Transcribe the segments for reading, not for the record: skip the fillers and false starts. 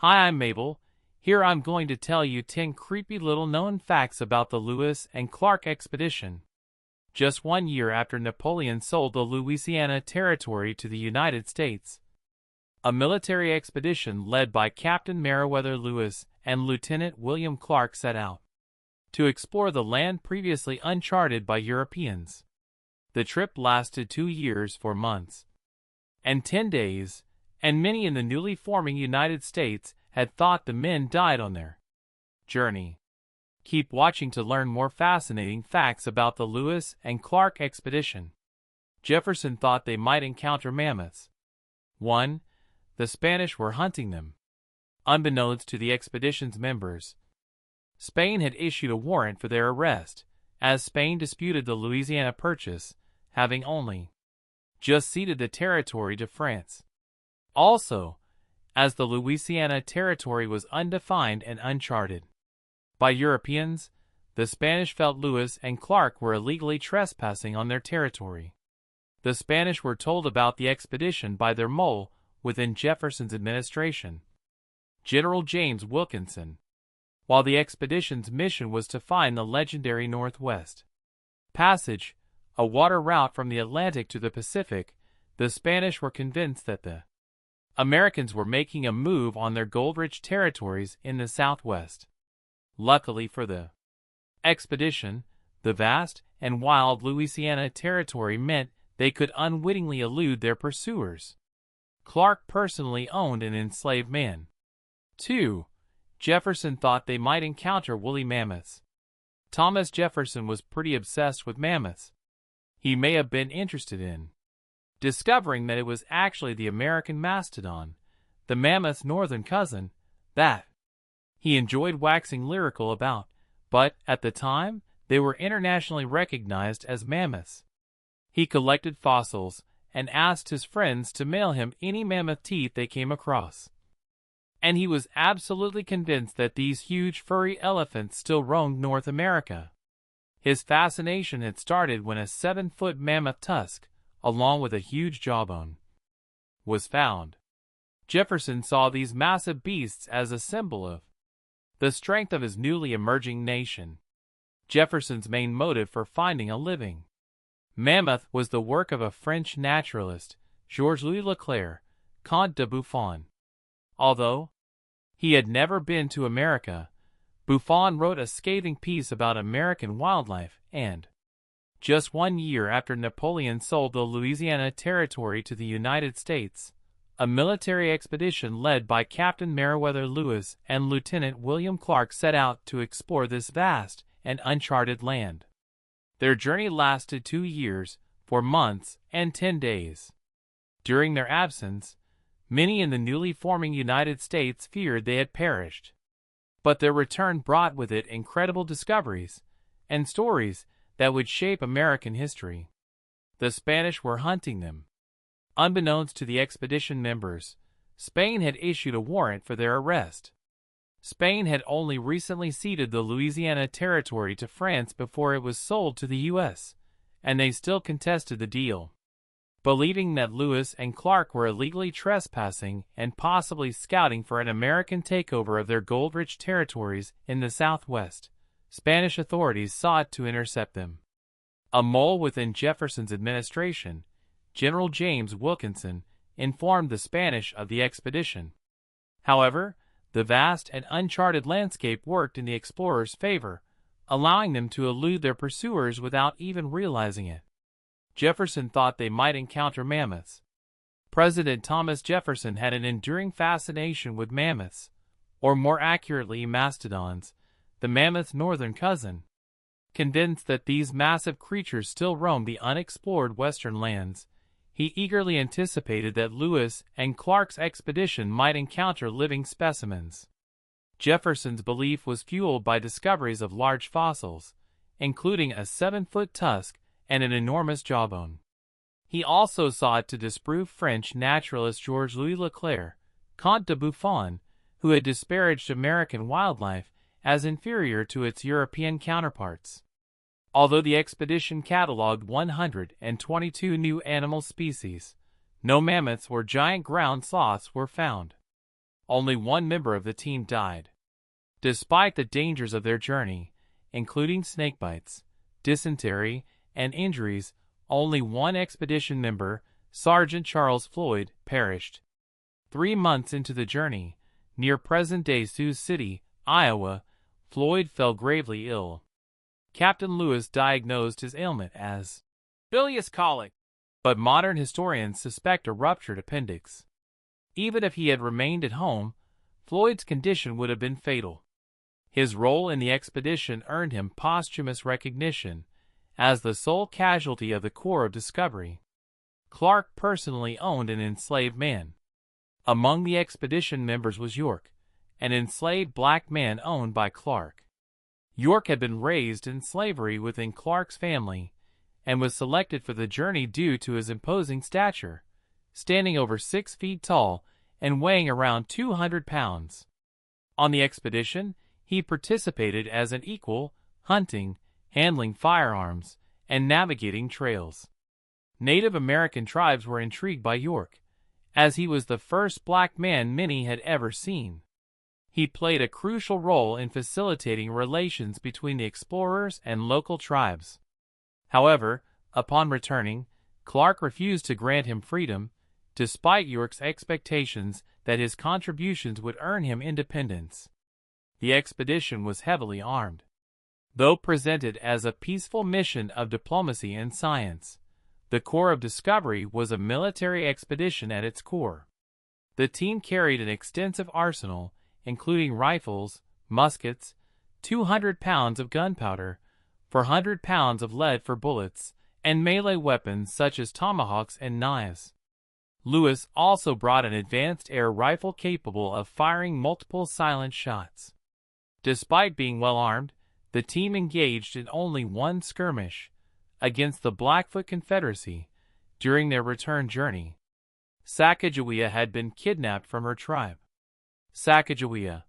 Hi, I'm Mabel. Here I'm going to tell you 10 creepy little known facts about the Lewis and Clark expedition. Just 1 year after Napoleon sold the Louisiana Territory to the United States, a military expedition led by Captain Meriwether Lewis and Lieutenant William Clark set out to explore the land previously uncharted by Europeans. The trip lasted 2 years, 4 months, and 10 days, and many in the newly forming United States had thought the men died on their journey. Keep watching to learn more fascinating facts about the Lewis and Clark expedition. Jefferson thought they might encounter mammoths. 1. The Spanish were hunting them. Unbeknownst to the expedition's members, Spain had issued a warrant for their arrest, as Spain disputed the Louisiana Purchase, having only just ceded the territory to France. Also, as the Louisiana Territory was undefined and uncharted by Europeans, the Spanish felt Lewis and Clark were illegally trespassing on their territory. The Spanish were told about the expedition by their mole within Jefferson's administration, General James Wilkinson. While the expedition's mission was to find the legendary Northwest Passage, a water route from the Atlantic to the Pacific, the Spanish were convinced that the Americans were making a move on their gold-rich territories in the Southwest. Luckily for the expedition, the vast and wild Louisiana Territory meant they could unwittingly elude their pursuers. Clark personally owned an enslaved man. 2. Jefferson thought they might encounter woolly mammoths. Thomas Jefferson was pretty obsessed with mammoths. He may have been interested in discovering that it was actually the American mastodon, the mammoth's northern cousin, that he enjoyed waxing lyrical about, but at the time, they were internationally recognized as mammoths. He collected fossils and asked his friends to mail him any mammoth teeth they came across. And he was absolutely convinced that these huge furry elephants still roamed North America. His fascination had started when a 7-foot mammoth tusk, along with a huge jawbone, was found. Jefferson saw these massive beasts as a symbol of the strength of his newly emerging nation. Jefferson's main motive for finding a living mammoth was the work of a French naturalist, Georges-Louis Leclerc, Comte de Buffon. Although he had never been to America, Buffon wrote a scathing piece about American wildlife, and just 1 year after Napoleon sold the Louisiana Territory to the United States, a military expedition led by Captain Meriwether Lewis and Lieutenant William Clark set out to explore this vast and uncharted land. Their journey lasted 2 years, 4 months, and 10 days. During their absence, many in the newly forming United States feared they had perished. But their return brought with it incredible discoveries and stories that would shape American history. The Spanish were hunting them. Unbeknownst to the expedition members, Spain had issued a warrant for their arrest. Spain had only recently ceded the Louisiana Territory to France before it was sold to the U.S., and they still contested the deal. Believing that Lewis and Clark were illegally trespassing and possibly scouting for an American takeover of their gold-rich territories in the Southwest, Spanish authorities sought to intercept them. A mole within Jefferson's administration, General James Wilkinson, informed the Spanish of the expedition. However, the vast and uncharted landscape worked in the explorers' favor, allowing them to elude their pursuers without even realizing it. Jefferson thought they might encounter mammoths. President Thomas Jefferson had an enduring fascination with mammoths, or more accurately mastodons, the mammoth's northern cousin. Convinced that these massive creatures still roamed the unexplored western lands, he eagerly anticipated that Lewis and Clark's expedition might encounter living specimens. Jefferson's belief was fueled by discoveries of large fossils, including a 7-foot tusk and an enormous jawbone. He also sought to disprove French naturalist Georges-Louis Leclerc, Comte de Buffon, who had disparaged American wildlife as inferior to its European counterparts. Although the expedition cataloged 122 new animal species, no mammoths or giant ground sloths were found. only one member of the team died. Despite the dangers of their journey, including snakebites, dysentery, and injuries, only one expedition member, Sergeant Charles Floyd, perished. 3 months into the journey, near present-day Sioux City, Iowa, Floyd fell gravely ill. Captain Lewis diagnosed his ailment as bilious colic, but modern historians suspect a ruptured appendix. Even if he had remained at home, Floyd's condition would have been fatal. His role in the expedition earned him posthumous recognition as the sole casualty of the Corps of Discovery. Clark personally owned an enslaved man. Among the expedition members was York, an enslaved black man owned by Clark. York had been raised in slavery within Clark's family and was selected for the journey due to his imposing stature, standing over 6 feet tall and weighing around 200 pounds. On the expedition, he participated as an equal, hunting, handling firearms, and navigating trails. Native American tribes were intrigued by York, as he was the first black man many had ever seen. He played a crucial role in facilitating relations between the explorers and local tribes. However, upon returning, Clark refused to grant him freedom, despite York's expectations that his contributions would earn him independence. The expedition was heavily armed. Though presented as a peaceful mission of diplomacy and science, the Corps of Discovery was a military expedition at its core. The team carried an extensive arsenal, including rifles, muskets, 200 pounds of gunpowder, 400 pounds of lead for bullets, and melee weapons such as tomahawks and knives. Lewis also brought an advanced air rifle capable of firing multiple silent shots. Despite being well armed, the team engaged in only one skirmish against the Blackfoot Confederacy during their return journey. Sacagawea had been kidnapped from her tribe. Sacagawea,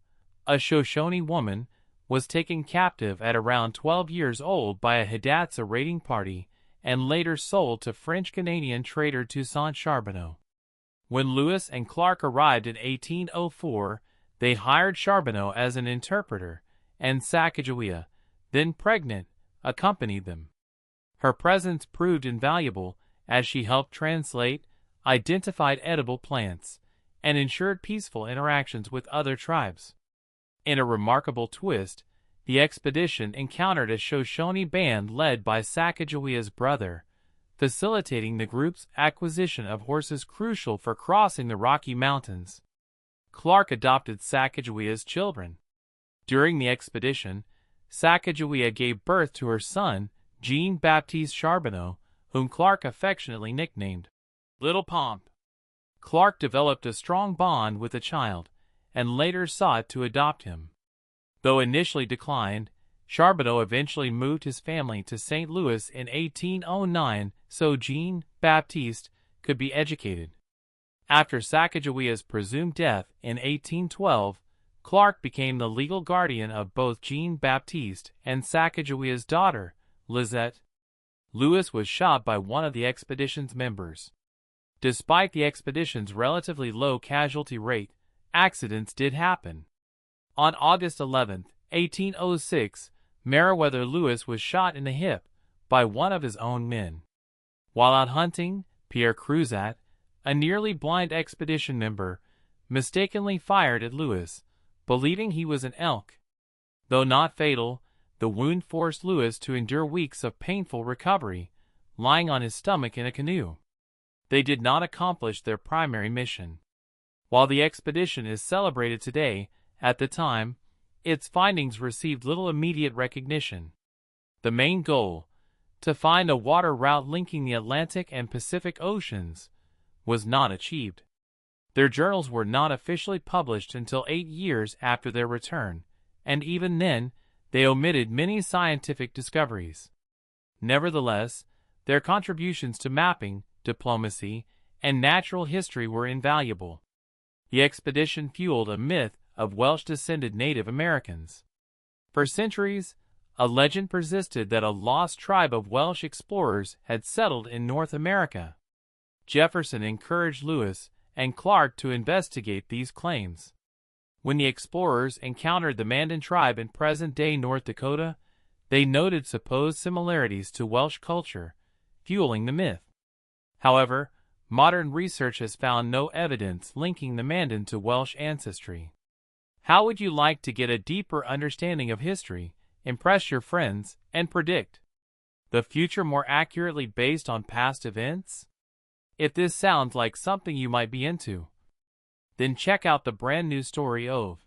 a Shoshone woman, was taken captive at around 12 years old by a Hidatsa raiding party and later sold to French-Canadian trader Toussaint Charbonneau. When Lewis and Clark arrived in 1804, they hired Charbonneau as an interpreter, and Sacagawea, then pregnant, accompanied them. Her presence proved invaluable as she helped translate, identified edible plants, and ensured peaceful interactions with other tribes. In a remarkable twist, the expedition encountered a Shoshone band led by Sacagawea's brother, facilitating the group's acquisition of horses crucial for crossing the Rocky Mountains. Clark adopted Sacagawea's children. During the expedition, Sacagawea gave birth to her son, Jean-Baptiste Charbonneau, whom Clark affectionately nicknamed Little Pomp. Clark developed a strong bond with the child, and later sought to adopt him. Though initially declined, Charbonneau eventually moved his family to St. Louis in 1809 so Jean-Baptiste could be educated. After Sacagawea's presumed death in 1812, Clark became the legal guardian of both Jean-Baptiste and Sacagawea's daughter, Lizette. Lewis was shot by one of the expedition's members. Despite the expedition's relatively low casualty rate, accidents did happen. On August 11, 1806, Meriwether Lewis was shot in the hip by one of his own men. While out hunting, Pierre Cruzat, a nearly blind expedition member, mistakenly fired at Lewis, believing he was an elk. Though not fatal, the wound forced Lewis to endure weeks of painful recovery, lying on his stomach in a canoe. They did not accomplish their primary mission. While the expedition is celebrated today, at the time, its findings received little immediate recognition. The main goal, to find a water route linking the Atlantic and Pacific Oceans, was not achieved. Their journals were not officially published until 8 years after their return, and even then, they omitted many scientific discoveries. Nevertheless, their contributions to mapping, diplomacy, and natural history were invaluable. The expedition fueled a myth of Welsh-descended Native Americans. For centuries, a legend persisted that a lost tribe of Welsh explorers had settled in North America. Jefferson encouraged Lewis and Clark to investigate these claims. When the explorers encountered the Mandan tribe in present-day North Dakota, they noted supposed similarities to Welsh culture, fueling the myth. However, modern research has found no evidence linking the Mandan to Welsh ancestry. How would you like to get a deeper understanding of history, impress your friends, and predict the future more accurately based on past events? If this sounds like something you might be into, then check out the brand new story of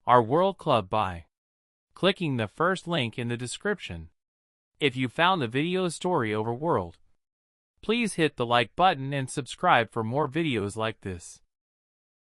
Our World Club by clicking the first link in the description. If you found the video story over world, please hit the like button and subscribe for more videos like this.